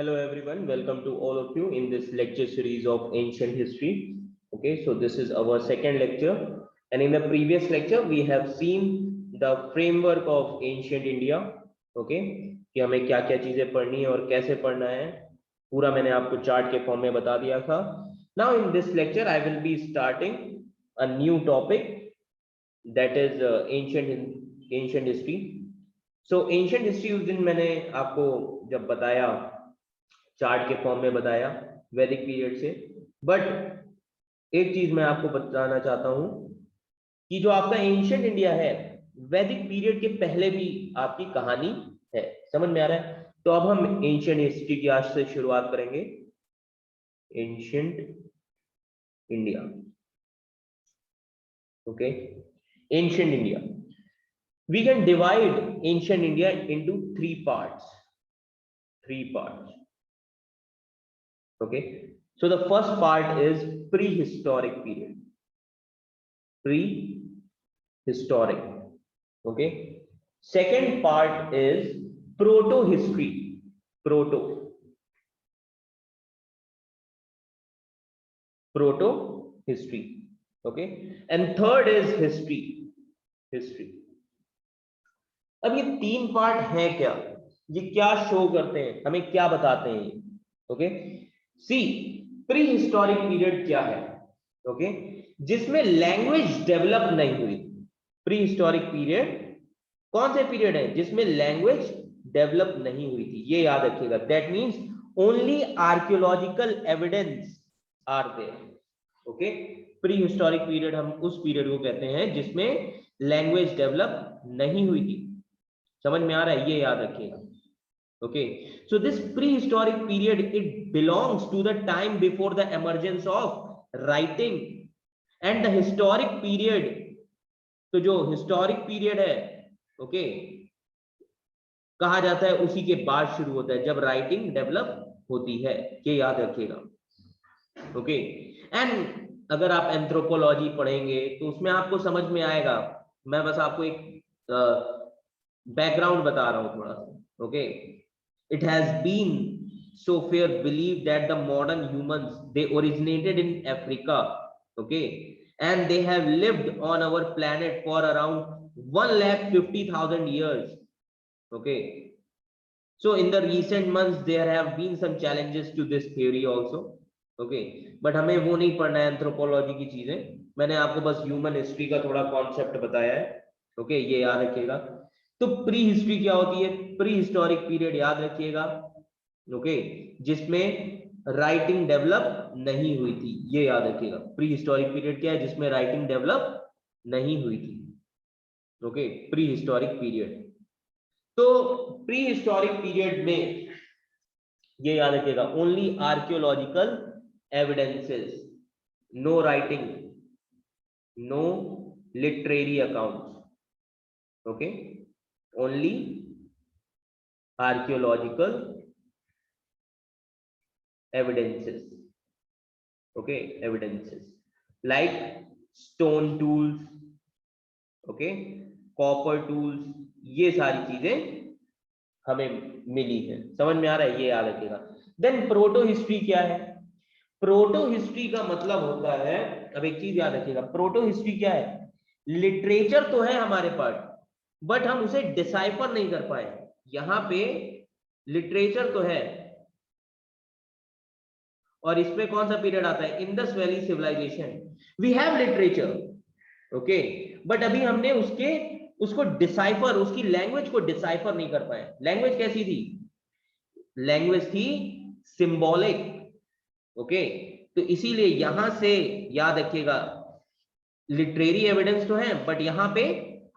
Hello everyone, welcome to all of you in this lecture series of ancient history. Okay, so this is our second lecture, and in the previous lecture we have seen the framework of ancient India. Okay, कि हमें क्या क्या चीजें पढ़नी है और कैसे पढ़ना है, पूरा मैंने आपको चार्ट के फॉर्म में बता दिया था. Now in this lecture I will be starting a new topic, that is ancient history. So ancient history उस दिन मैंने आपको जब बताया, चार्ट के फॉर्म में बताया वैदिक पीरियड से. बट एक चीज मैं आपको बताना चाहता हूं कि जो आपका एंशिएंट इंडिया है, वैदिक पीरियड के पहले भी आपकी कहानी है. समझ में आ रहा है? तो अब हम एंशिएंट हिस्ट्री की आज से शुरुआत करेंगे. Ancient India. Okay, ancient India. We can divide ancient India into three parts. Okay, so the first part is prehistoric period. Prehistoric. Okay, second part is proto history. Proto history. Okay, and third is history. अब ये तीन part हैं क्या, ये क्या show करते हैं, हमें क्या बताते हैं ये? Okay, see pre historic period क्या है? ओके, जिसमें लैंग्वेज डेवलप नहीं हुई. प्री हिस्टोरिक पीरियड कौन से पीरियड है जिसमें लैंग्वेज डेवलप नहीं हुई थी? ये याद रखिएगा. That means only archaeological evidence are there. Okay, pre historic period हम उस पीरियड को कहते हैं जिसमें लैंग्वेज डेवलप नहीं हुई थी. समझ में आ रहा है? ये याद रखिएगा. Okay, so this prehistoric period, it belongs to the time before the emergence of writing, and the historic period, तो जो historic period है, okay, कहा जाता है उसी के बाद शुरू होता है जब राइटिंग डेवलप होती है. ये याद रखिएगा. ओके, एंड अगर आप एंथ्रोपोलॉजी पढ़ेंगे तो उसमें आपको समझ में आएगा. मैं बस आपको एक बैकग्राउंड बता रहा हूं थोड़ा सा. Okay, it has been so fair believed that the modern humans, they originated in Africa. Okay, and they have lived on our planet for around 1,50,000 years. Okay, so in the recent months there have been some challenges to this theory also. Okay, but हमें वो नहीं पढ़ना है anthropology की चीजें. मैंने आपको बस ह्यूमन हिस्ट्री का थोड़ा कॉन्सेप्ट बताया है. ओके, ये याद रखिएगा. तो प्री हिस्ट्री क्या होती है? प्री हिस्टोरिक पीरियड याद रखिएगा. ओके, जिसमें राइटिंग डेवलप नहीं हुई थी. ये याद रखिएगा. प्री हिस्टोरिक पीरियड क्या है? जिसमें राइटिंग डेवलप नहीं हुई थी. Okay, pre historic period. तो प्री हिस्टोरिक पीरियड में ये याद रखिएगा, only archaeological evidences, no writing, no literary accounts. Okay, only archaeological evidences. Okay, evidences like stone tools, okay, copper tools, ये सारी चीजें हमें मिली है. समझ में आ रहा है? ये याद रखिएगा. देन प्रोटो हिस्ट्री क्या है? प्रोटो हिस्ट्री का मतलब होता है, अब एक चीज याद रखिएगा, प्रोटो हिस्ट्री क्या है? लिटरेचर तो है हमारे पास, बट हम उसे डिसाइफर नहीं कर पाए. यहां पे लिटरेचर तो है, और इसमें कौन सा पीरियड आता है? Indus valley civilisation. We have literature, okay, but अभी हमने उसको डिसाइफर, उसकी लैंग्वेज को डिसाइफर नहीं कर पाए. लैंग्वेज कैसी थी? लैंग्वेज थी सिंबॉलिक. ओके, तो इसीलिए यहां से याद रखिएगा, लिटरेरी एविडेंस तो है, बट यहां पे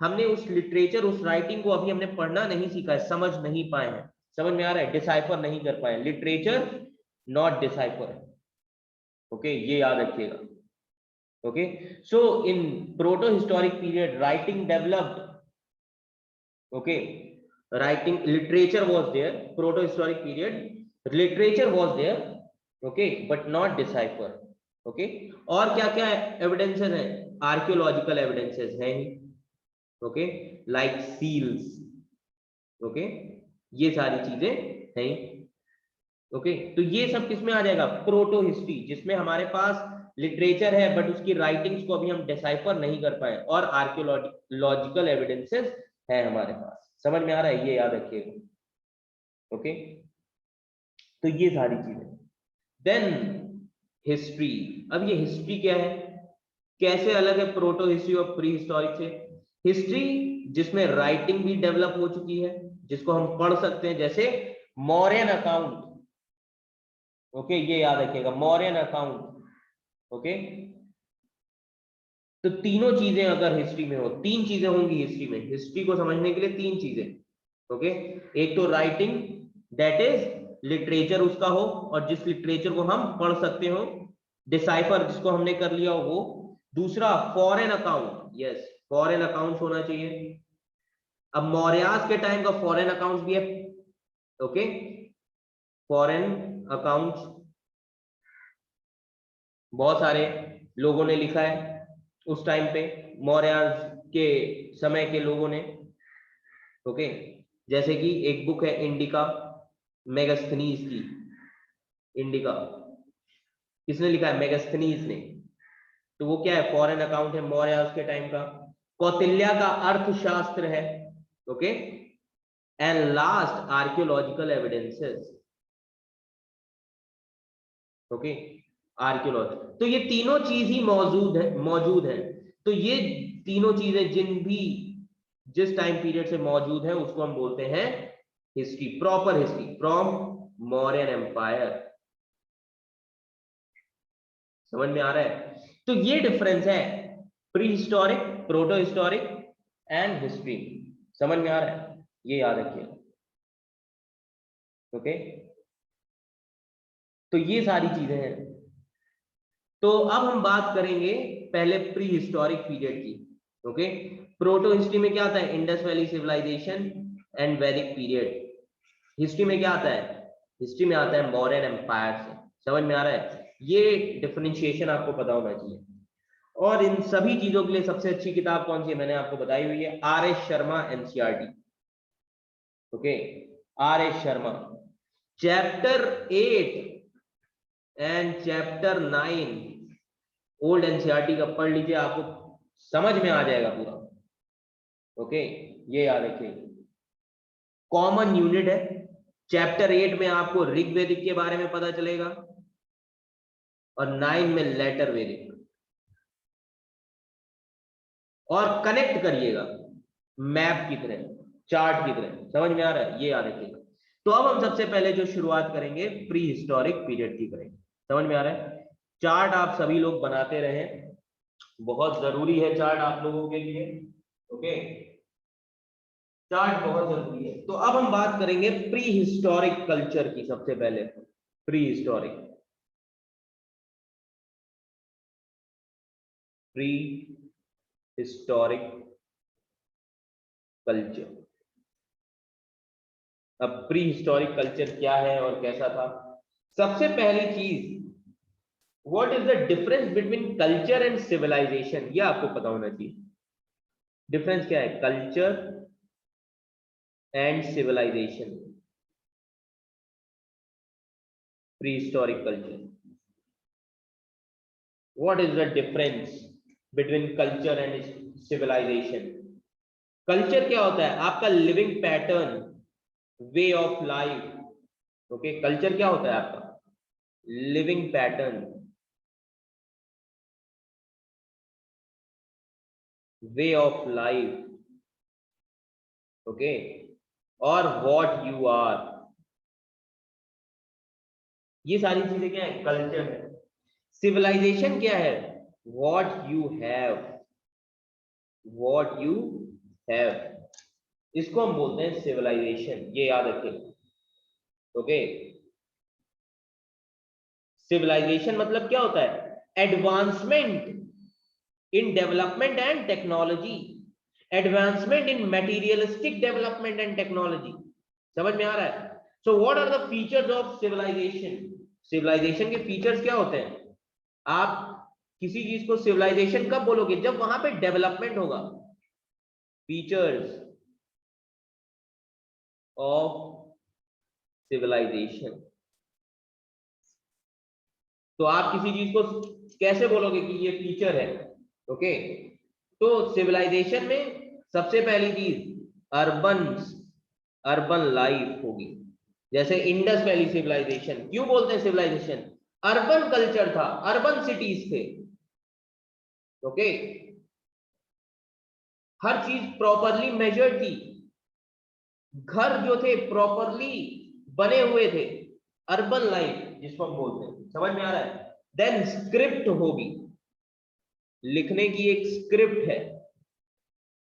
हमने उस लिटरेचर, उस राइटिंग को अभी हमने पढ़ना नहीं सीखा है, समझ नहीं पाए हैं. समझ में आ रहा है? डिसाइफर नहीं कर पाए. Literature not decipher. ओके, ये याद रखिएगा. Okay, so in proto historic period writing developed. Okay, writing, literature was there. Proto historic period literature was there, okay, but not decipher. Okay, और क्या क्या एविडेंसेस हैं? आर्कियोलॉजिकल एविडेंसेस हैं. Okay, like seals. Okay, ये सारी चीजें हैं. Okay, तो ये सब किसमें आ जाएगा, प्रोटो हिस्ट्री, जिसमें हमारे पास लिटरेचर है बट उसकी राइटिंग्स को अभी हम डिसाइफर नहीं कर पाए, और आर्कियोलॉजिकल एविडेंसेस है हमारे पास। समझ में आ रहा है, ये याद रखिएगा। ओके, तो ये सारी चीजें। Then history. अब ये हिस्ट्री क्या है, कैसे अलग है प्रोटो हिस्ट्री और प्री हिस्टोरिक से। हिस्ट्री जिसमें राइटिंग भी डेवलप हो चुकी है, जिसको हम पढ़ सकते हैं, जैसे मौर्यन अकाउंट। ओके, ये याद रखिएगा, मौर्यन अकाउंट। ओके, तो तीनों चीजें अगर हिस्ट्री में हो, तीन चीजें होंगी हिस्ट्री में, हिस्ट्री को समझने के लिए तीन चीजें। ओके, एक तो राइटिंग, दैट इज लिटरेचर उसका हो, और जिस लिटरेचर को हम पढ़ सकते हो, डिसाइफर जिसको हमने कर लिया हो वो। दूसरा foreign account, yes, foreign account होना चाहिए। अब मौर्यास के टाइम का फॉरेन अकाउंट भी है। ओके, फॉरेन अकाउंट्स बहुत सारे लोगों ने लिखा है उस टाइम पे, मौर्य के समय के लोगों ने। ओके, जैसे कि एक बुक है इंडिका मेगास्थनीज की। इंडिका किसने लिखा है, मेगास्थनीज ने। तो वो क्या है, फॉरेन अकाउंट है मौर्य के टाइम का। कौटिल्य का अर्थशास्त्र है। Okay, and last archaeological evidences. Okay, archaeology, तो ये तीनों चीज ही मौजूद है। तो ये तीनों चीजें जिस टाइम पीरियड से मौजूद है उसको हम बोलते हैं history, proper history from Mauryan empire. समझ में आ रहा है, तो ये डिफरेंस है pre historic, proto historic and history. समझ में आ रहा है, ये याद रखिएगा। ओके, तो ये सारी चीजें हैं। तो अब हम बात करेंगे पहले प्री हिस्टोरिक पीरियड की। ओके, प्रोटो हिस्ट्री में क्या आता है, इंडस वैली सिविलाइजेशन एंड वैदिक पीरियड। हिस्ट्री में क्या आता है, हिस्ट्री में आता है मौर्यन एम्पायर से। समझ में आ रहा है, ये डिफरेंशिएशन आपको पता होना चाहिए। और इन सभी चीजों के लिए सबसे अच्छी किताब कौन सी है, मैंने आपको बताई हुई है, R S Sharma NCERT. Okay, R S Sharma, chapter 8 and chapter 9 old NCERT का पढ़ लीजिए, आपको समझ में आ जाएगा पूरा। ओके, ये याद रखिए, कॉमन यूनिट है। चैप्टर 8 में आपको ऋग्वेदिक के बारे में पता चलेगा, और 9 में लेटर वेदिक। और कनेक्ट करिएगा मैप की तरह, चार्ट की तरह। समझ में आ रहा है, ये याद रखिएगा। तो अब हम सबसे पहले जो शुरुआत करेंगे प्री हिस्टोरिक पीरियड की करेंगे। समझ में आ रहा है, चार्ट आप सभी लोग बनाते रहे, बहुत जरूरी है चार्ट आप लोगों के लिए। ओके, चार्ट बहुत जरूरी है। तो अब हम बात करेंगे प्री हिस्टोरिक कल्चर की। सबसे पहले प्री हिस्टोरिक कल्चर। अब प्री हिस्टोरिक कल्चर क्या है और कैसा था। सबसे पहली चीज, what is the difference between culture and civilisation, ये आपको पता होना चाहिए। डिफरेंस क्या है, culture and civilisation, pre historic culture. What is the difference between culture and civilisation. Culture क्या होता है, आपका living pattern, way of life. Okay, culture क्या होता है आपका, living pattern, way of life. Okay, और व्हाट यू आर, ये सारी चीजें क्या है, कल्चर है। सिविलाइजेशन क्या है, what you have, what you have, इसको हम बोलते हैं सिविलाइजेशन, ये याद रखें। ओके, सिविलाइजेशन मतलब क्या होता है, advancement in development and technology, advancement in materialistic development and technology. समझ में आ रहा है, so what are the features of civilisation. Civilisation के फीचर्स क्या होते हैं, आप किसी चीज को सिविलाइजेशन कब बोलोगे, जब वहां पे डेवलपमेंट होगा। फीचर्स ऑफ सिविलाइजेशन, तो आप किसी चीज को कैसे बोलोगे कि ये फीचर है? ओके, तो सिविलाइजेशन में सबसे पहली चीज अर्बन लाइफ होगी। जैसे इंडस वैली सिविलाइजेशन, क्यों बोलते हैं सिविलाइजेशन? अर्बन कल्चर था, अर्बन सिटीज थे। ओके, हर चीज प्रॉपरली मेजर्ड थी, घर जो थे प्रॉपरली बने हुए थे, अर्बन लाइफ जिसको हम बोलते हैं। समझ में आ रहा है? देन स्क्रिप्ट होगी, लिखने की एक स्क्रिप्ट है,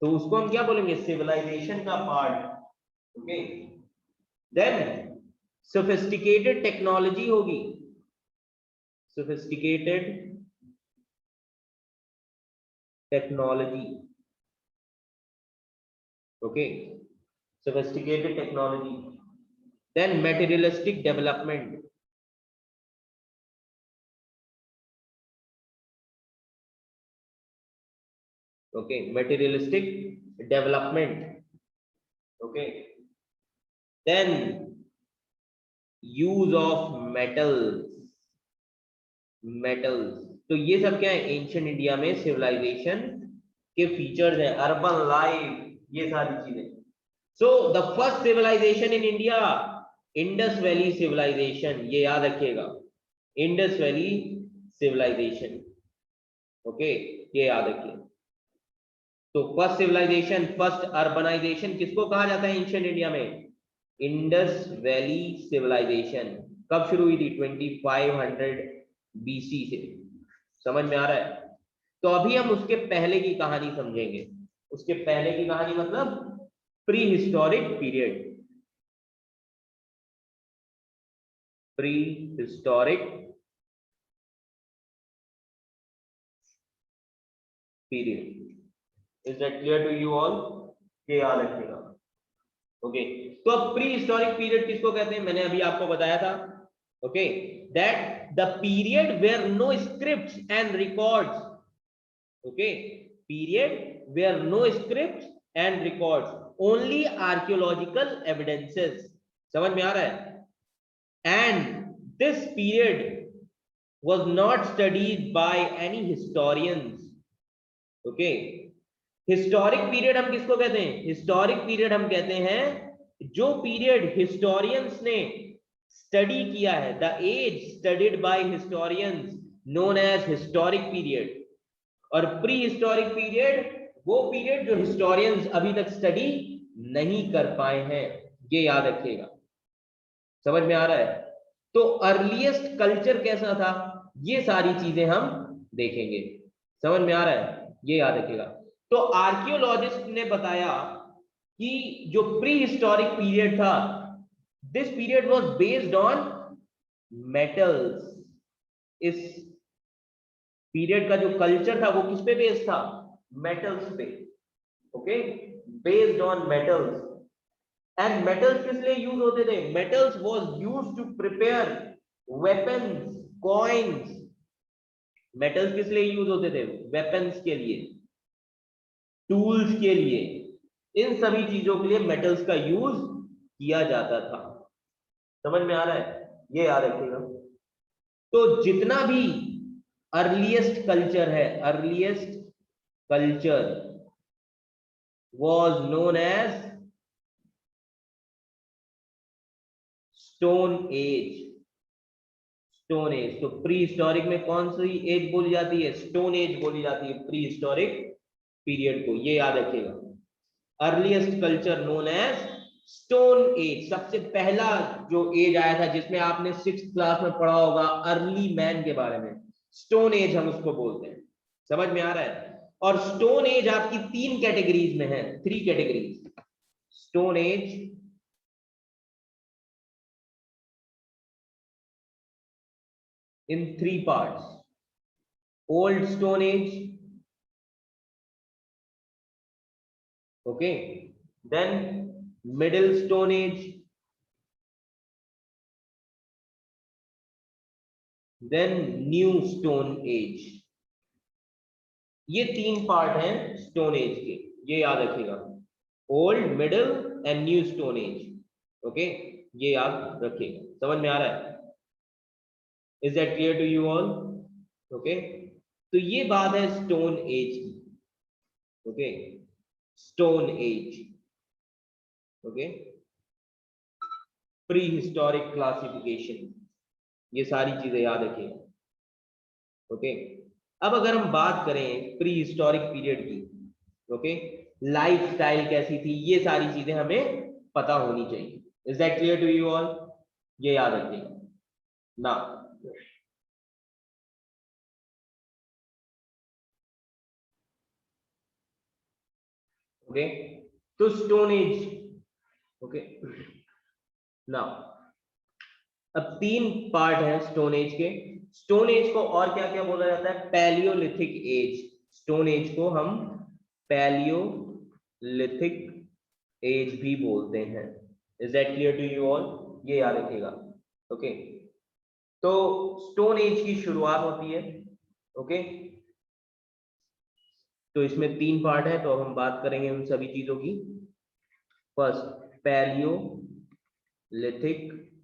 तो उसको हम क्या बोलेंगे? सिविलाइजेशन का part. Okay, then sophisticated technology होगी, sophisticated technology. Okay, sophisticated technology, then materialistic development. Okay, materialistic development. Okay, then use of metals. तो ये सब क्या है? एंशियंट इंडिया में सिविलाइजेशन के फीचर्स हैं, अर्बन लाइफ, ये सारी चीजें। So the first civilization in India, Indus valley civilization, ये याद रखिएगा, इंडस वैली सिविलाइजेशन। ओके, ये याद रखिए। तो फर्स्ट सिविलाइजेशन, फर्स्ट अर्बनाइजेशन किसको कहा जाता है एंशियंट इंडिया में? Indus valley civilisation. कब शुरू हुई थी? 2500 बीसी से। समझ में आ रहा है? तो अभी हम उसके पहले की कहानी समझेंगे। उसके पहले की कहानी मतलब pre historic period. Pre historic period. Is that clear to you all? ये याद रखिएगा। ओके, तो अब प्री हिस्टोरिक पीरियड किसको कहते हैं? मैंने अभी आपको बताया था। Okay, that the period where no scripts and records. Okay, period where no scripts and records, only archaeological evidences. समझ में आ रहा है? And this period was not studied by any historians. Okay, historic period हम किसको कहते हैं? Historic period हम कहते हैं जो पीरियड हिस्टोरियंस ने स्टडी किया है, the age studied by historians known as historic period. और प्री हिस्टोरिक पीरियड वो पीरियड जो हिस्टोरियंस अभी तक स्टडी नहीं कर पाए हैं, ये याद रखिएगा। समझ में आ रहा है? तो अर्लीस्ट कल्चर कैसा था, ये सारी चीजें हम देखेंगे। समझ में आ रहा है? ये याद रखिएगा। तो आर्कियोलॉजिस्ट ने बताया कि जो प्री हिस्टोरिक पीरियड था, this period was based on metals. इस पीरियड का जो कल्चर था वो किस पे बेस्ड था? मेटल्स पे। Okay, based on metals. And metals किस लिए यूज होते थे? Metals was used to prepare weapons, coins. Metals किस लिए यूज होते थे? वेपन्स के लिए, टूल्स के लिए, इन सभी चीजों के लिए मेटल्स का यूज किया जाता था। समझ में आ रहा है? ये याद रखिएगा। तो जितना भी अर्लीस्ट कल्चर है, earliest culture was known as stone age. Stone age. तो प्री हिस्टोरिक में कौन सी एज बोली जाती है? स्टोन एज बोली जाती है प्री हिस्टोरिक पीरियड को, ये याद रखिएगा। Earliest culture known as stone age. सबसे पहला जो एज आया था जिसमें आपने 6th क्लास में पढ़ा होगा अर्ली मैन के बारे में, स्टोन एज हम उसको बोलते हैं। समझ में आ रहा है? और स्टोन एज आपकी 3 कैटेगरीज में है, 3 categories. Stone age in 3 parts: old stone age, okay, then middle stone age, then new stone age। ये 3 पार्ट हैं स्टोन एज के, ये याद रखिएगा। Old, middle and new stone age. Okay, ये याद रखिएगा। समझ में आ रहा है? Is that clear to you all? Okay, तो ये बात है स्टोन एज की। Okay, stone age. Okay, pre historic classification, ये सारी चीजें याद रखिए। ओके, अब अगर हम बात करें प्री हिस्टोरिक पीरियड की, ओके, लाइफ स्टाइल कैसी थी, ये सारी चीजें हमें पता होनी चाहिए। Is that clear to you all? ये याद रखिएगा ना। ओके, तो स्टोन एज। ओके, ना अब तीन पार्ट है स्टोन एज के। स्टोन एज को और क्या क्या बोला जाता है? Palaeolithic as. स्टोन एज को हम पैलियोलिथिक एज भी बोलते हैं। Is that clear to you all? ये याद रखिएगा। ओके, तो स्टोन एज की शुरुआत होती है। ओके, तो इसमें तीन पार्ट है, तो अब हम बात करेंगे उन सभी चीजों की। First, palaeolithic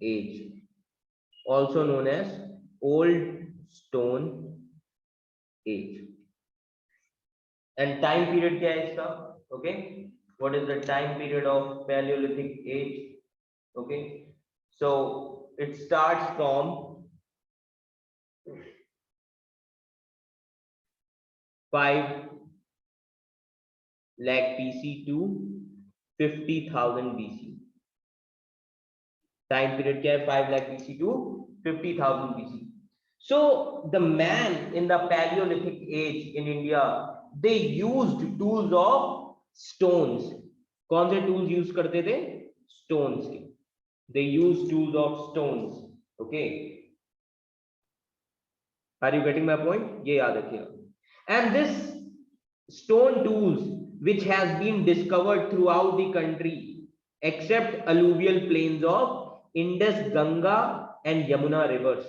age, also known as old stone age, and time period क्या है इसका? Okay, what is the time period of paleolithic age? Okay, so it starts from 5 lakh BC to 50,000 BC। time period क्या है? 5 lakh BC to 50,000 BC। So the man in the Paleolithic age in India, they used tools of stones। कौन से tools use करते थे? Stones के। They used tools of stones। Okay, are you getting my point? ये याद रखिएगा। And this stone tools which has been discovered throughout the country except alluvial plains of Indus, Ganga and Yamuna rivers।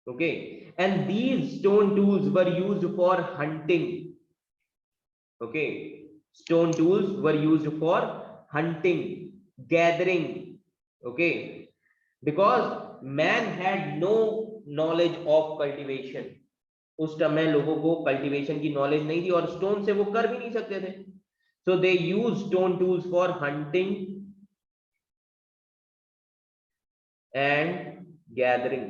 Okay, and these stone tools were used for hunting। Okay, stone tools were used for hunting, gathering। Okay, because man had no knowledge of cultivation। उस time में लोगों को cultivation की knowledge नहीं थी और stone से वो कर भी नहीं सकते थे। So they use stone tools for hunting and gathering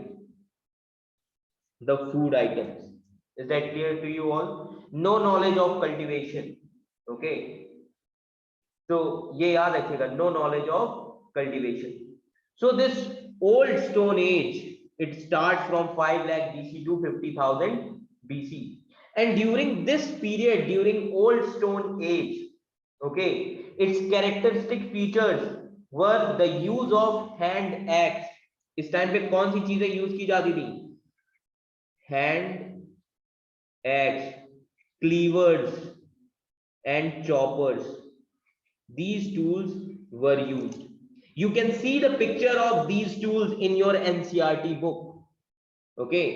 the food items। Is that clear to you all? No knowledge of cultivation। Okay, so ये याद रखिएगा, no knowledge of cultivation। So this old stone age, it starts from 5 lakh BC to 50,000 BC, and during this period, during old stone age, okay, its characteristic features were the use of hand axe। इस time पे कौन सी चीजें use की जाती थी? Hand axe, cleavers and choppers। These tools were used। You can see the picture of these tools in your NCERT book। Okay,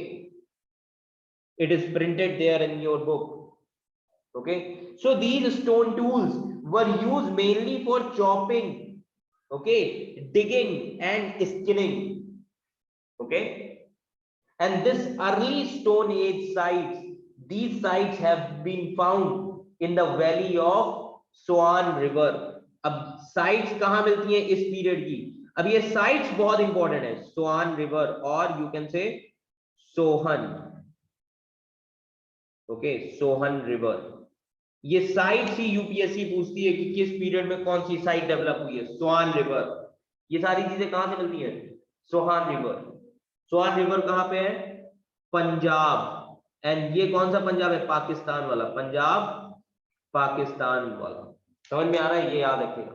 it is printed there in your book। Okay, so these stone tools were used mainly for chopping, okay, digging and skinning। Okay, and this early stone age sites, these sites have been found in the valley of Swan river। अब sites कहां मिलती हैं इस period की? अब ये sites बहुत important है, स्वान रिवर और you can say Sohan. Okay, Sohan river, ये साइट्स ही यूपीएससी पूछती है कि किस पीरियड में कौन सी साइट डेवलप हुई है। स्वान रिवर, ये सारी चीजें कहां से मिलती हैं? सोहान रिवर। स्वान रिवर कहां पे है? पंजाब। एंड ये कौन सा पंजाब है? पाकिस्तान वाला पंजाब, पाकिस्तान वाला। समझ में आ रहा है? ये याद रखिएगा।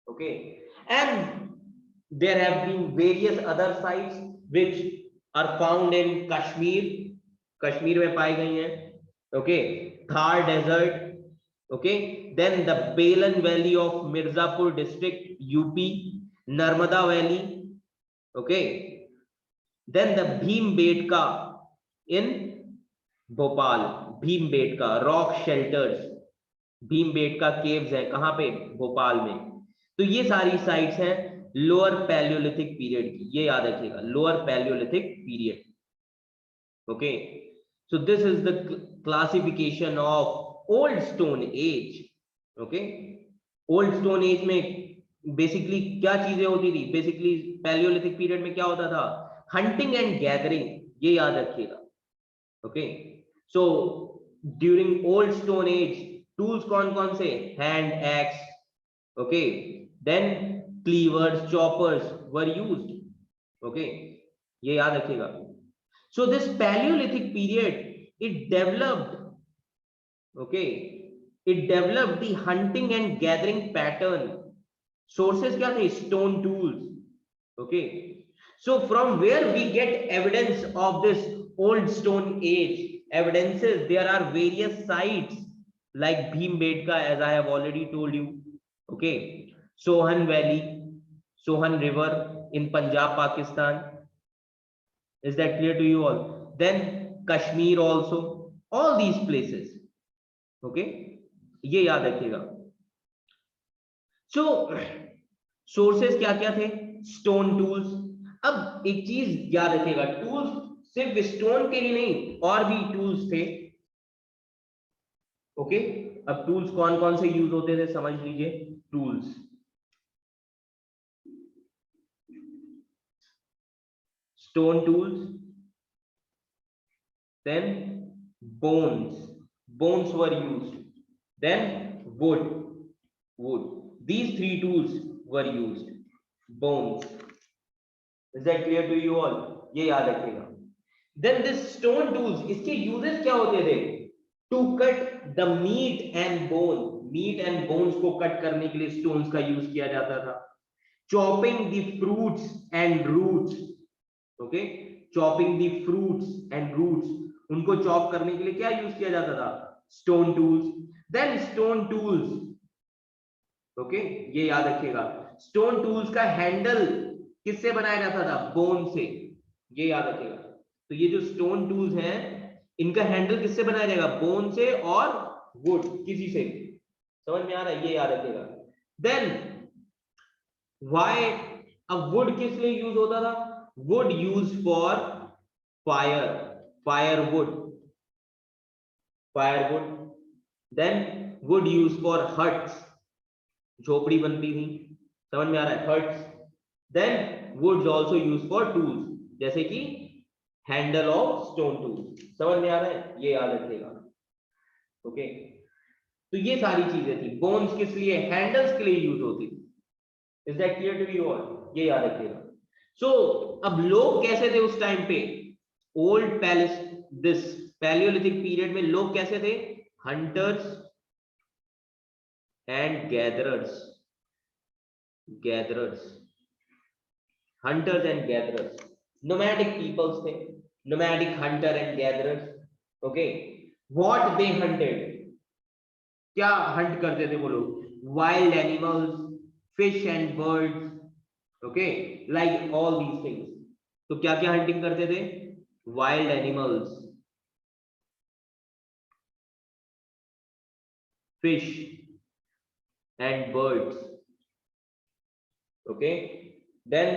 Okay, and there have been various other sites which are found in Kashmir. Kashmir में पाई गई हैं। Okay, Thar desert. Okay, then the Belan valley of Mirzapur district UP, Narmada valley. Okay, then the Bhimbetka in Bhopal. Bhimbetka rock shelters, Bhimbetka caves है कहां पे? भोपाल में। तो ये सारी साइट्स हैं लोअर पैलियोलिथिक पीरियड की, ये याद रखिएगा, lower Palaeolithic period. Okay, so this is the classification of old stone age. Okay, old stone as में बेसिकली क्या चीजें होती थी? बेसिकली पैलियोलिथिक पीरियड में क्या होता था? हंटिंग एंड गैदरिंग, ये याद रखिएगा। Okay, so during old stone age tools कौन कौन से? Hand axe, okay, then cleavers, choppers were used. Okay, ये याद रखिएगा। So this palaeolithic period it developed, okay, it developed the hunting and gathering pattern. Sources क्या थे? Stone tools. Okay, so from where we get evidence of this old stone age? Evidences, there are various sites like Bhimbetka, as I have already told you. Okay, Sohan Valley, Sohan River in Punjab, Pakistan. Is that clear to you all? Then Kashmir also, all these places. Okay, ये याद रखिएगा। सो sources क्या क्या थे? Stone tools. अब एक चीज याद रखिएगा, टूल्स सिर्फ स्टोन के लिए नहीं, और भी टूल्स थे। ओके, अब टूल्स कौन कौन से यूज होते थे समझ लीजिए। Tools, stone tools, then bones were used, then wood, these three tools were used, bones। is that clear to you all? ये याद रखिएगा। then this stone tools, इसके यूजेस क्या होते थे? to cut the meat and bones को cut करने के लिए स्टोन्स का यूज किया जाता था। chopping the fruits and roots, okay, chopping the fruits and roots, उनको चॉप करने के लिए क्या यूज किया जाता था? Stone tools. Then stone tools, okay, ये याद रखिएगा, स्टोन टूल्स का हैंडल किससे बनाया जाता था? बोन से, ये याद रखिएगा। तो ये जो स्टोन टूल्स हैं, इनका हैंडल किससे बनाया जाएगा? बोन से और वुड, किसी से। समझ में आ रहा है? ये याद रखिएगा। देन व्हाई, अब वुड किस लिए यूज होता था? wood used for firewood, then wood used for huts, झोपड़ी बनती थी। समझ में आ रहा है? huts, then woods also used for tools, जैसे कि handle of stone tools। समझ में आ रहा है? ये याद रखिएगा। ओके, तो ये सारी चीजें थी। बोन्स किस लिए? हैंडल्स के लिए यूज होती थी। Is that clear to you all? ये याद रखिएगा। सो अब लोग कैसे थे उस टाइम पे? Old palace, this palaeolithic period में लोग कैसे थे? Hunters and gatherers, hunters and gatherers, nomadic peoples थे, nomadic hunter and gatherers. Okay, what they hunted, क्या हंट करते थे वो लोग? Wild animals, fish and birds, okay, like all these things. तो क्या क्या हंटिंग करते थे? Wild animals, fish and birds, okay, then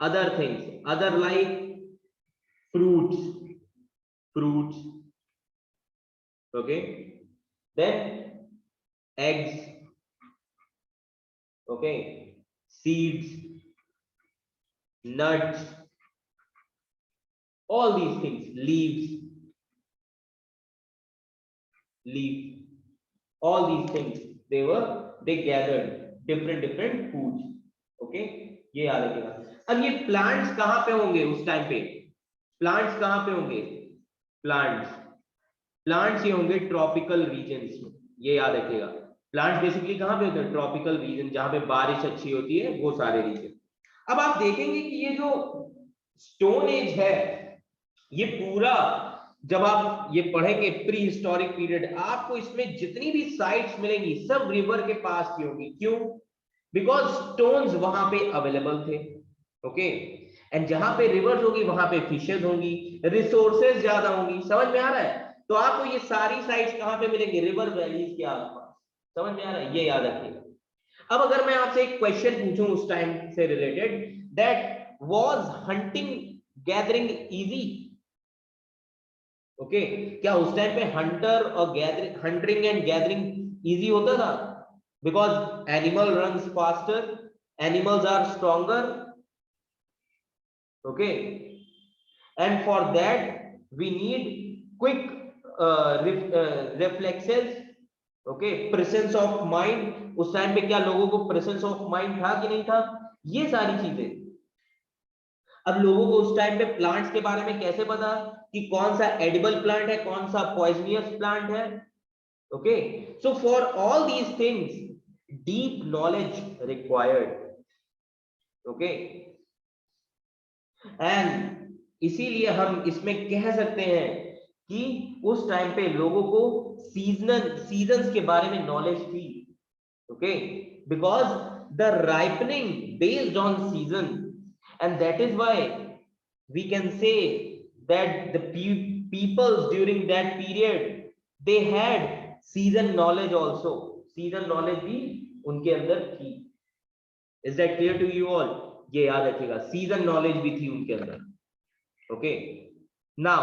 other things, other like fruits, okay, then eggs, okay, seeds, nuts, all these things, leaf, all these things, they gathered different foods। okay, ये याद रखिएगा। अब ये plants कहां पे होंगे उस time पे? प्लांट्स कहां पे होंगे? प्लांट्स ये होंगे ट्रॉपिकल रीजन्स में, ये याद रखिएगा। प्लांट्स बेसिकली कहां पे होते हैं? ट्रॉपिकल रीजन, जहां पे बारिश अच्छी होती है, वो सारे रीजन। अब आप देखेंगे कि ये जो स्टोन एज है, ये पूरा जब आप ये पढ़ेंगे प्री हिस्टोरिक पीरियड, आपको इसमें जितनी भी साइट्स मिलेंगी सब रिवर के पास की होगी। क्यों? बिकॉज स्टोन्स वहां पे अवेलेबल थे। ओके, एंड जहां पे रिवर्स होगी वहां पे फिशेज होंगी, रिसोर्सेज ज्यादा होंगी। समझ में आ रहा है? तो आपको ये सारी साइट्स कहां पे मिलेंगे? रिवर वैलीज के आसपास। समझ में आ रहा है? ये याद रखिएगा। अब अगर मैं आपसे एक क्वेश्चन पूछूं उस टाइम से related, that was hunting gathering easy? Okay, क्या उस टाइम पे हंटर और gathering, hunting and gathering easy होता था? Because animal runs faster, animals are stronger, okay, and for that we need quick reflexes, okay, presence of mind. उस time पे क्या लोगों को प्रेजेंस ऑफ माइंड था कि नहीं था? ये सारी चीजें। अब लोगों को उस टाइम पे प्लांट्स के बारे में कैसे पता कि कौन सा एडिबल प्लांट है, कौन सा पॉइजनियस प्लांट है? Okay, so for all these things deep knowledge required, okay, and इसीलिए हम इसमें कह सकते हैं कि उस टाइम पे लोगों को सीजन्स के बारे में नॉलेज थी, okay, because the ripening based on season, and that is why we can say that the peoples during that period they had season knowledge also, season knowledge भी उनके अंदर थी। is that clear to you all? ये याद रखिएगा, season knowledge भी थी उनके अंदर, okay? now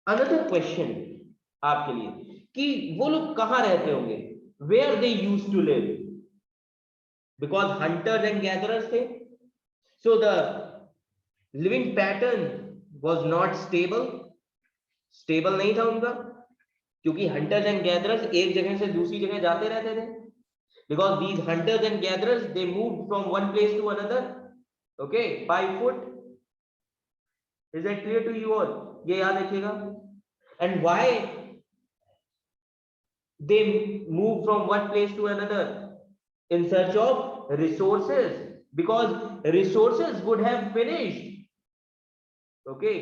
another question आपके लिए कि वो लोग कहाँ रहते होंगे, where they used to live, because hunters and gatherers थे, so the living pattern was not stable, stable नहीं था उनका, क्योंकि हंटर्स एंड गैदरर्स एक जगह से दूसरी जगह जाते रहते थे, because these hunters and gatherers they move from one place to another, okay, by foot. Is that clear to you all? ये याद रखिएगा। And why they move from one place to another? In search of resources, because resources would have finished, okay,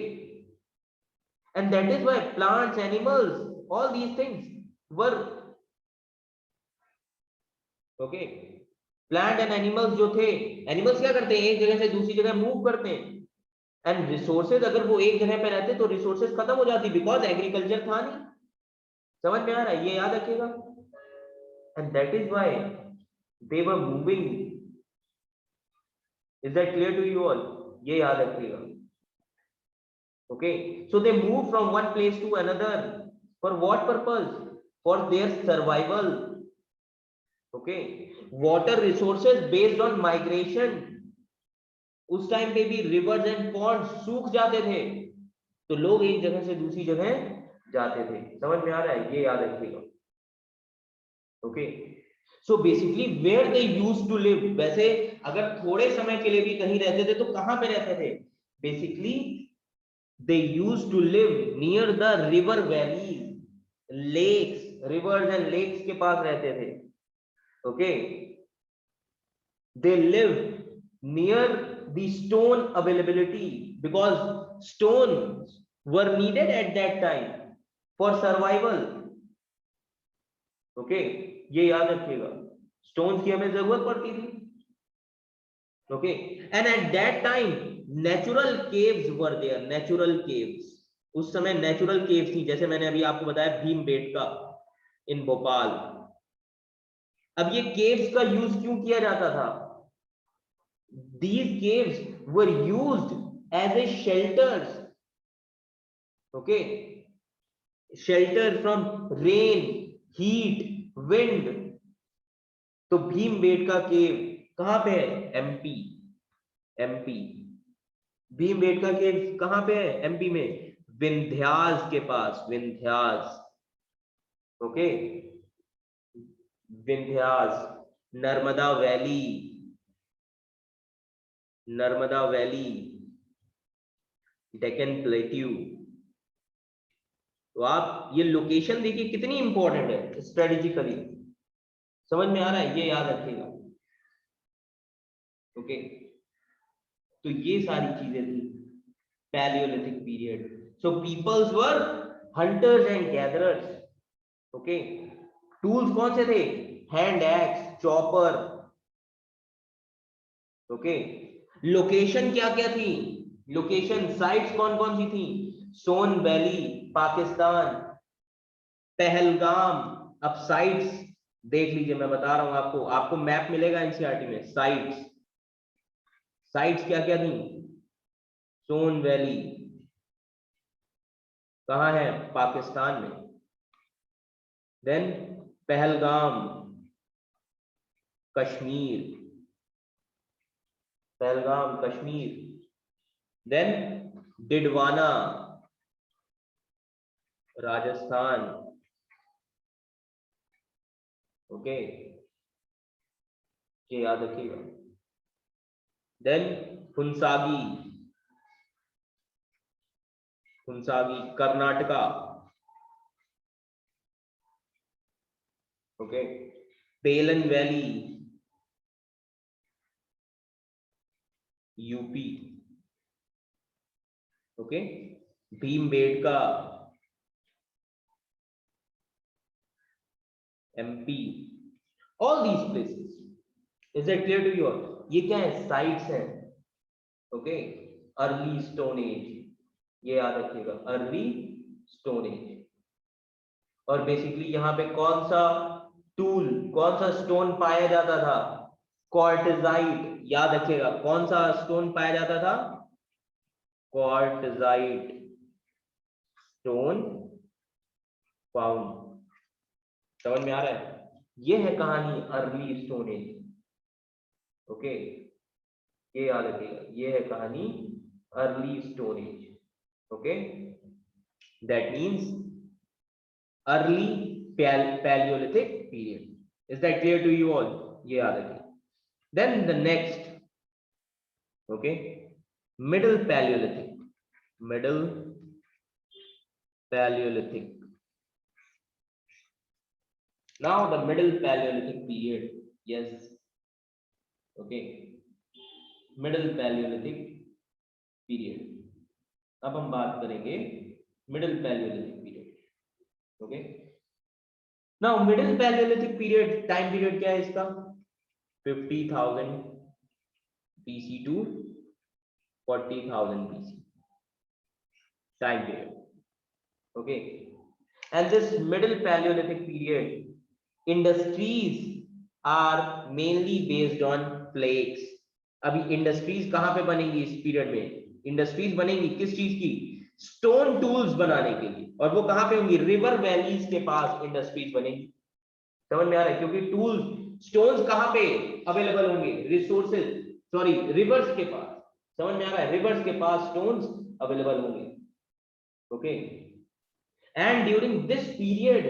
and that is why plants, animals, all these things were, okay, plant and animals जो थे, animals क्या करते हैं, एक जगह से दूसरी जगह मूव करते हैं, एंड रिसोर्सेज अगर वो एक जगह पे रहते तो रिसोर्सेज खत्म हो जाती, बिकॉज एग्रीकल्चर था नहीं। समझ में आ रहा है? ये याद रखिएगा। And that is why they were moving. Is that clear to you all? ये याद रखिएगा। Okay, so they move from one place to another. For what purpose? For their survival. Okay, water resources based on migration. उस time पे भी reverse and Pond's सूख जाते थे, तो लोग एक जगह से दूसरी जगह जाते थे। समझ में आ रहा है? ये याद रखिएगा। Okay, so basically where they used to live. वैसे अगर थोड़े समय के लिए भी कहीं रहते थे तो कहां पे रहते थे? Basically they used to live near the river valleys, lakes, rivers and lakes के पास रहते थे, okay, they live near the stone availability because stones were needed at that time for survival, okay, ये याद रखिएगा, stones की हमें जरूरत पड़ती थी, okay, and at that time natural caves were there, natural caves, उस समय नेचुरल केव्स थी, जैसे मैंने अभी आपको बताया भीमबेटका इन भोपाल। अब ये केव्स का यूज क्यों किया जाता था? These caves were used as a shelters, okay, shelter from rain, heat, wind. तो भीमबेटका केव कहां पे है? MP, MP. भीमबेटका केव कहां पे है? एमपी में, विंध्यास के पास, Vindhyas, okay, Vindhyas, Narmada valley, Narmada valley, Deccan plateau. तो आप ये लोकेशन देखिए कितनी इंपॉर्टेंट है स्ट्रेटेजिकली। समझ में आ रहा है? ये याद रखिएगा, ओके। तो ये सारी चीजें थी palaeolithic period. So peoples were hunters and gatherers, okay. Tools कौन से थे? Hand axe, chopper, okay. Location क्या क्या थी? लोकेशन साइट्स कौन कौन सी थी? सोन वैली पाकिस्तान, पहलगाम, अब साइट्स देख लीजिए, मैं बता रहा हूं आपको, आपको मैप मिलेगा एनसीईआरटी में। साइट्स, साइट्स क्या क्या थी? सोन वैली कहाँ है? पाकिस्तान में। Then Pahalgam Kashmir, Pahalgam Kashmir. Then Didwana Rajasthan. Okay, ये याद रखिएगा। Then Hunsgi, Hunsgi Karnataka. Okay, Belan valley UP. Okay, Bhimbetka MP. All these places, is that clear to you all? ये क्या है? साइट्स हैं। ओके, अर्ली स्टोन एज, ये याद रखिएगा, अर्ली स्टोन एज। और बेसिकली यहाँ पे कौन सा टूल, कौन सा स्टोन पाया जाता था? क्वार्टजाइट, याद रखिएगा, कौन सा स्टोन पाया जाता था? Quartzite stone found. समझ में आ रहा है? ये है कहानी अर्ली स्टोन एज। ओके, ये याद रखिएगा, ये है कहानी early stone age. Okay, that means early palaeolithic period. Is that clear to you all? ये याद रखिए। Then the next, okay, middle palaeolithic, middle palaeolithic. Now the middle Paleolithic period, yes, okay, middle Paleolithic period। अब हम बात करेंगे middle palaeolithic period. Okay, now middle palaeolithic period, time period क्या है इसका? 50,000 BC to 40,000 BC time period. Okay, and this middle Paleolithic period, industries are mainly based on flakes। अभी industries कहां पे बनेंगी इस पीरियड में? इंडस्ट्रीज बनेंगी किस चीज की? स्टोन टूल्स बनाने के लिए। और वो कहां पे होंगी? रिवर वैलीज के पास इंडस्ट्रीज बनेंगी। समझ में आ रहा है? क्योंकि टूल्स, स्टोन्स कहां पे अवेलेबल होंगे? रिसोर्सेज, सॉरी, रिवर्स के पास। समझ में आ रहा है? रिवर्स के पास स्टोन्स अवेलेबल होंगे। Okay, and during this period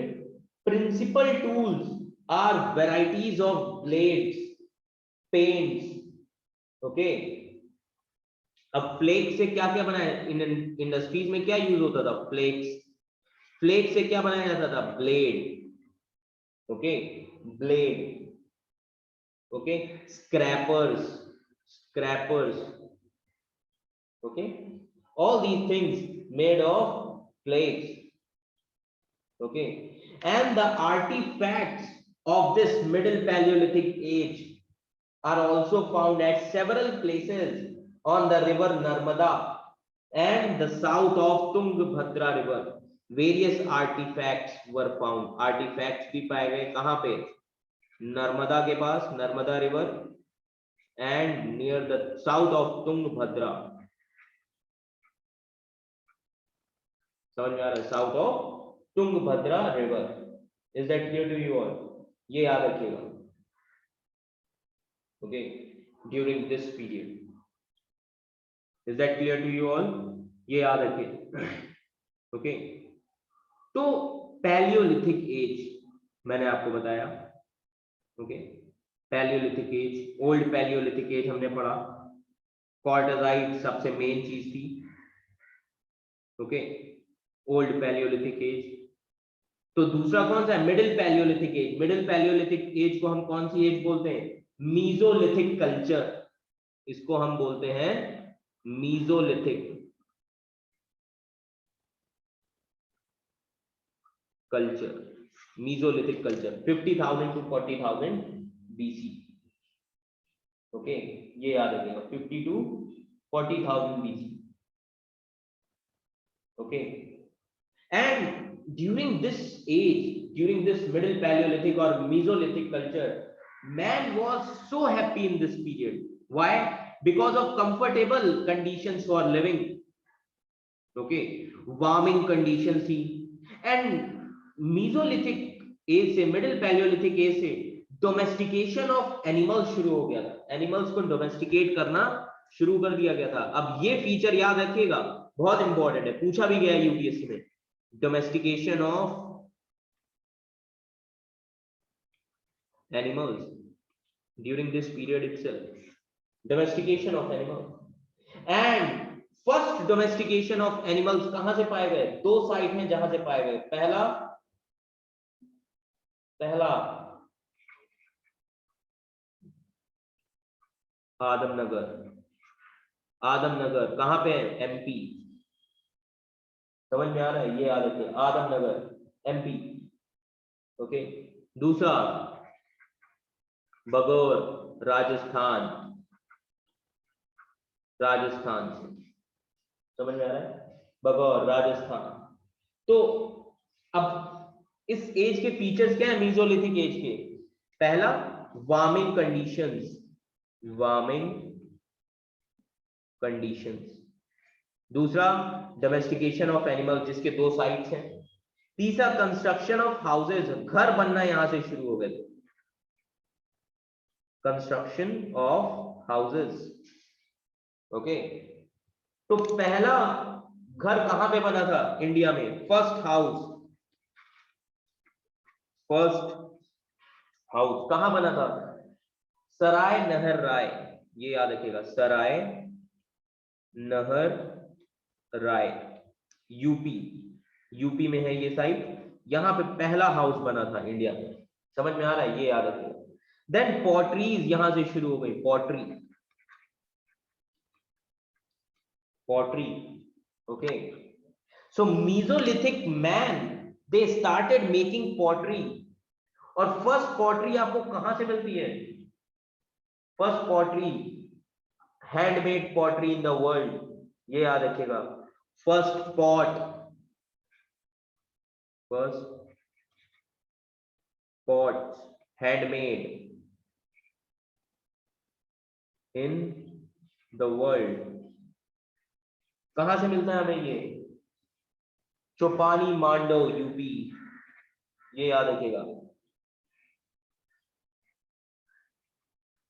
principal tools are varieties of blades, paints। Okay, अब फ्लेक्स से क्या क्या बनाया? इंडस्ट्रीज में क्या यूज होता था? फ्लेक्स। फ्लेक्स से क्या बनाया जाता था? Blade. Okay, blade. Okay, scrapers, scrapers. Okay, all these things made of flakes। Okay, and the artifacts of this middle Paleolithic age are also found at several places on the river Narmada and the south of Tungabhadra river। Various artifacts were found। artifacts भी पाए गए कहां पे? नर्मदा के पास, Narmada river and near the south of Tungabhadra। समझ में आ रहा है? South of Tungabhadra river. Is that clear to you all? ये याद रखिएगा। Okay, during this period, is that clear to you all? ये याद रखिए। ओके, तो पैलियोलिथिक एज मैंने आपको बताया। Okay, palaeolithic age, old palaeolithic age हमने पढ़ा। क्वार्टजाइट सबसे मेन चीज थी। Okay, old palaeolithic age. तो दूसरा कौन सा है? Middle palaeolithic age. Middle palaeolithic age को हम कौन सी एज बोलते हैं? Mesolithic culture. इसको हम बोलते हैं mesolithic culture. Mesolithic culture 50,000 to 40,000 BC। Okay, ये याद रखिएगा, 50 to 40,000 BC। Okay, and during this age, during this middle Paleolithic or Mesolithic culture, man was so happy in this period. Why? Because of comfortable conditions for living. Okay, warming conditions थी, and Mesolithic as से, middle palaeolithic as से domestication of animals शुरू हो गया था, animals को domesticate करना शुरू कर दिया गया था। अब ये फीचर याद रखिएगा, बहुत इंपॉर्टेंट है, पूछा भी गया है यूपीएससी में, domestication of animals during this period itself, domestication of animals. And first domestication of animals कहां से पाए गए? दो साइट हैं जहां से पाए गए। पहला आदमनगर, आदमनगर कहां पे है? एमपी, समझ में आ रहा है? ये याद रखिए, आदमनगर एमपी। ओके, दूसरा बगौर, राजस्थान, राजस्थान से, समझ में आ रहा है? बगौर, राजस्थान। तो अब इस एज के फीचर्स क्या है मीजोलिथिक एज के? पहला, वार्मिंग कंडीशंस, वार्मिंग कंडीशंस। दूसरा, डोमेस्टिकेशन ऑफ एनिमल, जिसके दो साइट्स हैं। तीसरा, कंस्ट्रक्शन ऑफ हाउसेज, घर बनना यहां से शुरू हो गए थे, कंस्ट्रक्शन ऑफ हाउसेज। ओके, तो पहला घर कहां पे बना था इंडिया में? फर्स्ट हाउस, फर्स्ट हाउस कहां बना था? सराय नहर राय, ये याद रखिएगा, सराय नहर राय, यूपी, यूपी में है ये साइट। यहां पे पहला हाउस बना था इंडिया में, समझ में आ रहा है? ये याद रखिएगा। देन पॉटरीज यहां से शुरू हो गई, pottery, pottery. Okay, so mesolithic man they started making pottery. और फर्स्ट पॉटरी आपको कहां से मिलती है? First pottery, handmade pottery in the world, ये याद रखिएगा। First pot, first pot handmade in the world, कहां से मिलता है हमें? ये चौपानी मांडो, यूपी, ये याद रखिएगा,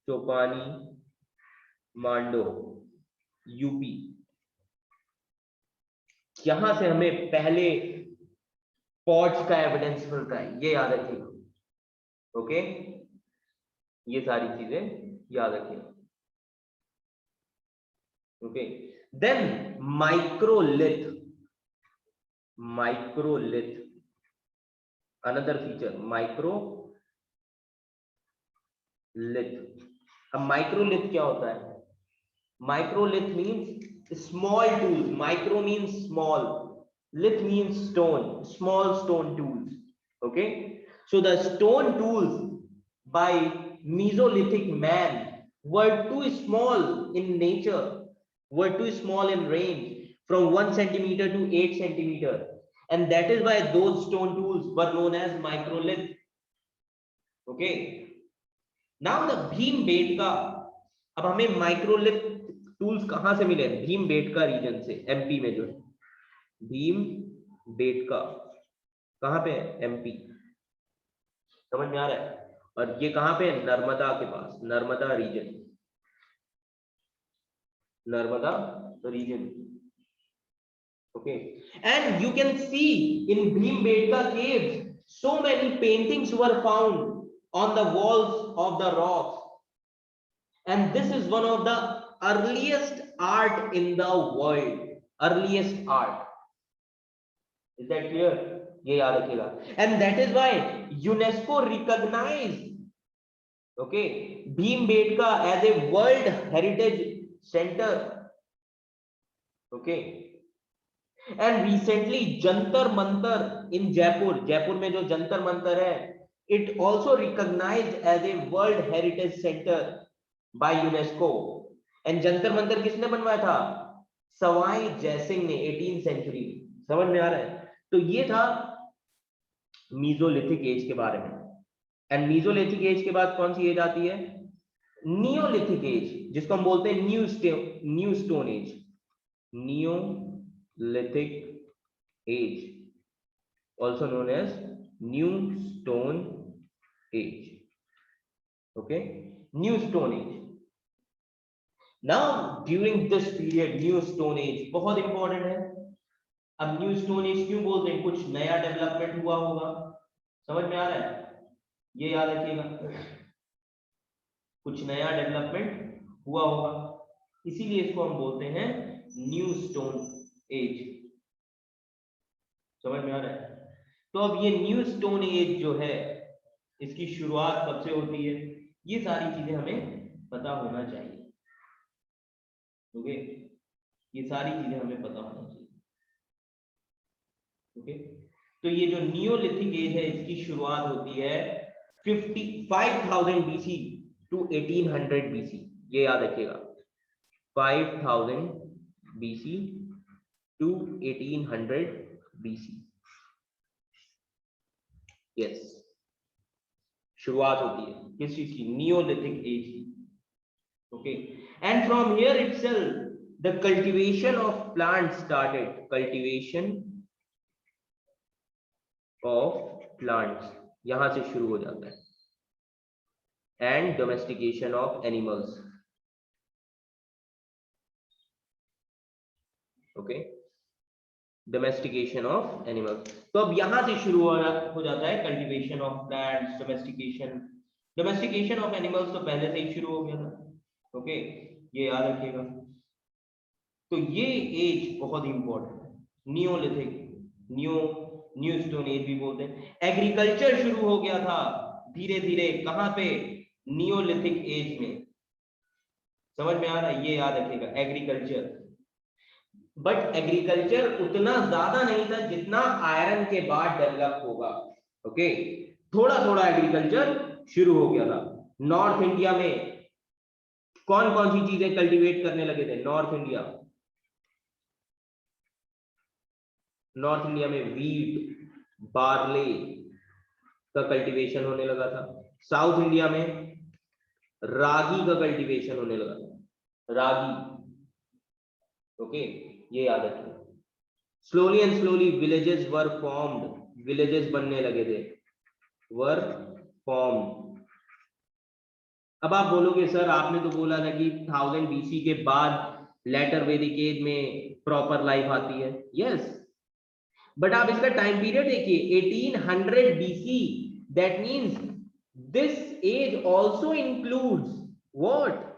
चौपानी मांडो, यूपी। यहां से हमें पहले पॉट्स का एविडेंस मिलता है, ये याद रखिएगा। ओके, ये सारी चीजें याद रखिएगा। Okay, then microlith, microlith, another feature, microlith. अब माइक्रोलिथ क्या होता है? Microlith means small tools, micro means small, lith means stone, small stone tools. Okay, so the stone tools by Mesolithic man were too small in nature, were too small in range, from 1 centimeter to 8 centimeter, and that is why those stone tools were known as microlith. Okay, now the Bhimbetka, अब हमें microlith tools कहां से मिले? Bhimbetka reason से, MP में जो है भीमबेटका, कहां पे है? एमपी, समझ में आ रहा है? और ये कहां पे है? नर्मदा के पास, Narmada region, Narmada region. Okay, and you can see in Bhimbetka caves so many paintings were found on the walls of the rocks, and this is one of the earliest art in the world, earliest art. Is that clear? ये याद रखिएगा। And that is why UNESCO recognized, okay, Bhimbetka as a World Heritage Center. Okay, and recently Jantar Mantar in Jaipur, Jaipur में जो जंतर मंतर है, it also recognized as a World Heritage Center by UNESCO. And Jantar Mantar किसने बनवाया था? सवाई जयसिंह ने, 18th century. समझ में आ रहा है? तो ये था मीजोलिथिक एज के बारे में। एंड मीजोलिथिक एज के बाद कौन सी एज आती है? नियोलिथिक एज, जिसको हम बोलते हैं new stone age. Neolithic age also known as new stone age. Okay, new stone age. Now during this period new stone age बहुत इंपॉर्टेंट है। अब न्यू स्टोन एज क्यों बोलते हैं? कुछ नया डेवलपमेंट हुआ होगा, समझ में आ रहा है? ये याद रखिएगा, कुछ नया डेवलपमेंट हुआ होगा, इसीलिए इसको हम बोलते हैं न्यू स्टोन एज। समझ में आ रहा है? तो अब ये न्यू स्टोन एज जो है, इसकी शुरुआत कब से होती है? ये सारी चीजें हमें पता होना चाहिए। ओके, ये सारी चीजें हमें पता होना चाहिए। ओके, तो ये जो नियोलिथिक एज है, इसकी शुरुआत होती है 55,000 बीसी टू 1800 बीसी। ये याद रखिएगा, 5000 बीसी टू 1800 बीसी। यस, शुरुआत होती है किस चीज की? नियोलिथिक एज की। Okay, and from here itself the cultivation of plant started. Cultivation of plants यहां से शुरू हो जाता है। And domestication of animals. Okay, domestication of animals. तो अब यहां से शुरू हो जाता है cultivation of plants, domestication of animals तो पहले से ही शुरू हो गया था। ओके, ये याद रखिएगा। तो ये एज बहुत इंपॉर्टेंट है, नियोलिथिक, न्यू स्टोन एज भी बोलते हैं। एग्रीकल्चर शुरू हो गया था धीरे धीरे, कहां पे? नियोलिथिक एज में। समझ में आ रहा है? ये याद रखिएगा, एग्रीकल्चर। बट एग्रीकल्चर उतना ज्यादा नहीं था जितना आयरन के बाद डेवलप होगा। ओके, थोड़ा थोड़ा एग्रीकल्चर शुरू हो गया था। नॉर्थ इंडिया में कौन कौन सी चीजें कल्टीवेट करने लगे थे? नॉर्थ इंडिया में वीट, बार्ले का कल्टीवेशन होने लगा था। साउथ इंडिया में रागी का कल्टीवेशन होने लगा था, रागी। ओके, ये याद रखिए। Slowly and slowly villages were formed, villages बनने लगे थे, वर फॉर्म्ड। अब आप बोलोगे सर आपने तो बोला था कि 1000 बीसी के बाद लेटर वैदिक एज में प्रॉपर लाइफ आती है। यस, बट आप इसका टाइम पीरियड देखिए, 1800 BC. That means this age also includes what?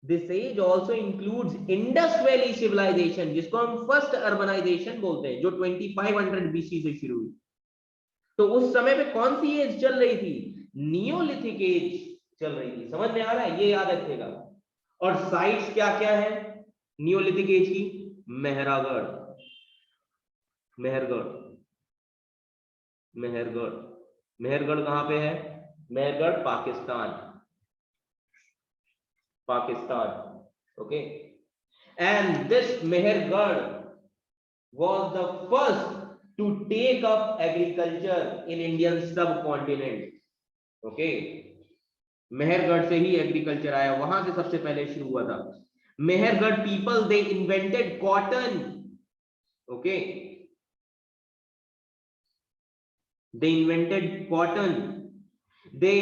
This age also includes Indus valley civilisation, जिसको हम फर्स्ट अर्बनाइजेशन बोलते हैं, जो 2500 बीसी से शुरू हुई। तो उस समय पे कौन सी एज चल रही थी? नियोलिथिक एज चल रही थी। समझ में आ रहा है? ये याद रखिएगा। और साइट्स क्या क्या है नियोलिथिक एज की? मेहरागढ़, मेहरगढ़, मेहरगढ़। मेहरगढ़ कहां पे है? Mehrgarh Pakistan, Pakistan. Okay, and this Mehrgarh was the first to take up agriculture in Indian subcontinent. Okay, Mehrgarh से ही एग्रीकल्चर आया, वहां से सबसे पहले शुरू हुआ था। Mehrgarh people they invented cotton. Okay, they invented cotton, they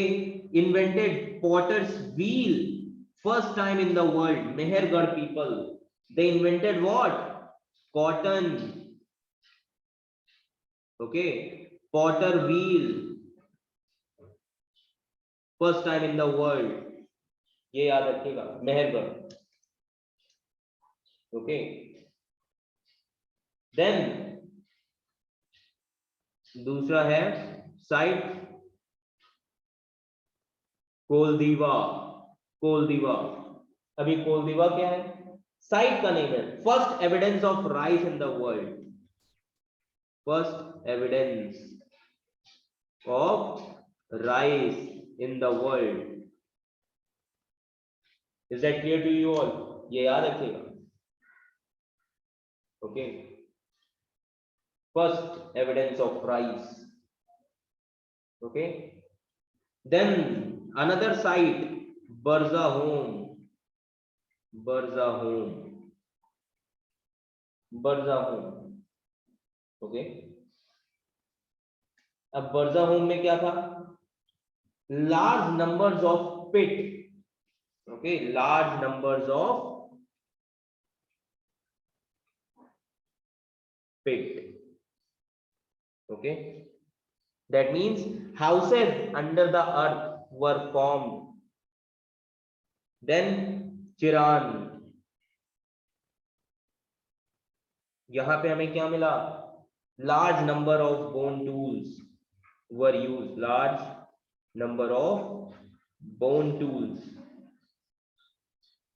invented potter's wheel, first time in the world. Mehergarh people, they invented what? Cotton. Okay, potter wheel, first time in the world. ये याद रखिएगा, Mehrgarh. Okay, then दूसरा है site कोलदीवा, कोलदीवा। अभी कोलदीवा क्या है? Site का name है। First evidence of rice in the world, first evidence of rice in the world. Is that clear to you all? ये याद रखिएगा। Okay, first evidence of rice. Okay, then another site Burzahom, okay. अब बर्जाहोम में क्या था, large numbers of pit, okay, large numbers of pit, okay, that means houses under the earth were formed. Then Chiran, यहां पे हमें क्या मिला, large number of bone tools were used, large number of bone tools,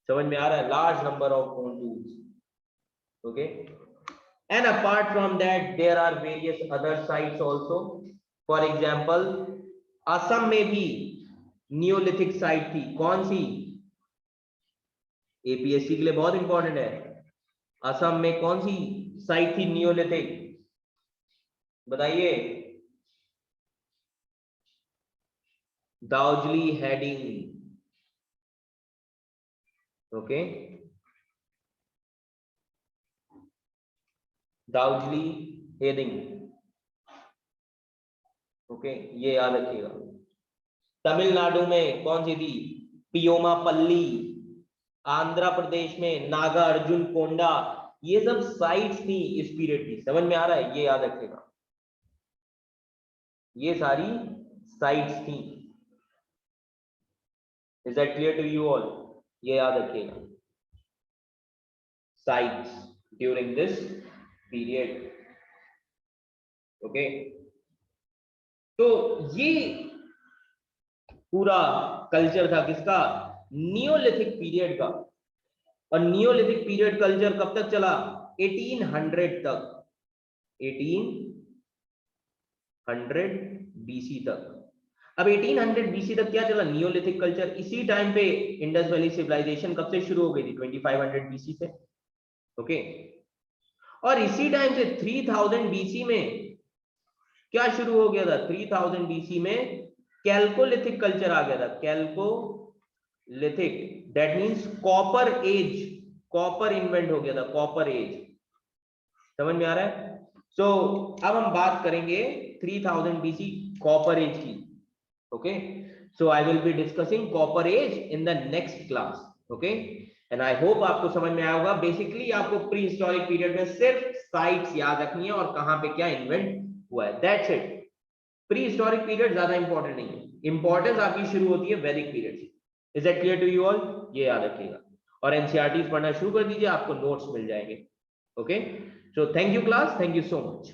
समझ में आ रहा है, large number of bone tools, okay। And apart from that there are various other sites also, for example Assam में भी नियोलिथिक साइट थी, कौन सी, APSC के लिए बहुत इंपॉर्टेंट है, असम में कौन सी साइट थी नियोलिथिक, बताइए, दाउजली हेडिंग, ओके, दाउजली हेडिंग, ओके, ये याद रखिएगा। तमिलनाडु में कौन सी थी, पियोमापल्ली, आंध्र प्रदेश में नागा अर्जुन कोंडा, ये सब साइट्स थी इस पीरियड की, समझ में आ रहा है, ये याद रखिएगा, ये सारी साइट्स थी। Is that clear to you all, ये याद रखिएगा, sites during this period, okay. तो ये पूरा कल्चर था किसका, नियोलिथिक पीरियड का। और नियोलिथिक पीरियड कल्चर कब तक चला, 1800 तक, 1800 बीसी तक। अब 1800 बीसी तक क्या चला, नियोलिथिक कल्चर। इसी टाइम पे इंडस वैली सिविलाइजेशन कब से शुरू हो गई थी, 2500 बीसी से, ओके। और इसी टाइम से 3000 बीसी में क्या शुरू हो गया था, 3000 बीसी में कैल्कोलिथिक कल्चर आ गया था, chalcolithic, that means copper age, copper invent हो गया था, कॉपर एज, समझ में आ रहा है। सो अब हम बात करेंगे 3000 बीसी कॉपर एज की, okay. So I will be discussing copper age in the next class, okay. And I hope आपको समझ में आया होगा। बेसिकली आपको प्री हिस्टोरिक पीरियड में सिर्फ साइट्स याद रखनी है और कहां पे क्या इन्वेंट हुआ है, that's it. Pre historic period ज्यादा इंपॉर्टेंट नहीं है, इंपॉर्टेंस आपकी शुरू होती है वैदिक पीरियड से। Is that clear to you all, ये याद रखिएगा। और एनसीईआरटी पढ़ना शुरू कर दीजिए, आपको नोट्स मिल जाएंगे, okay. So thank you class, thank you so much.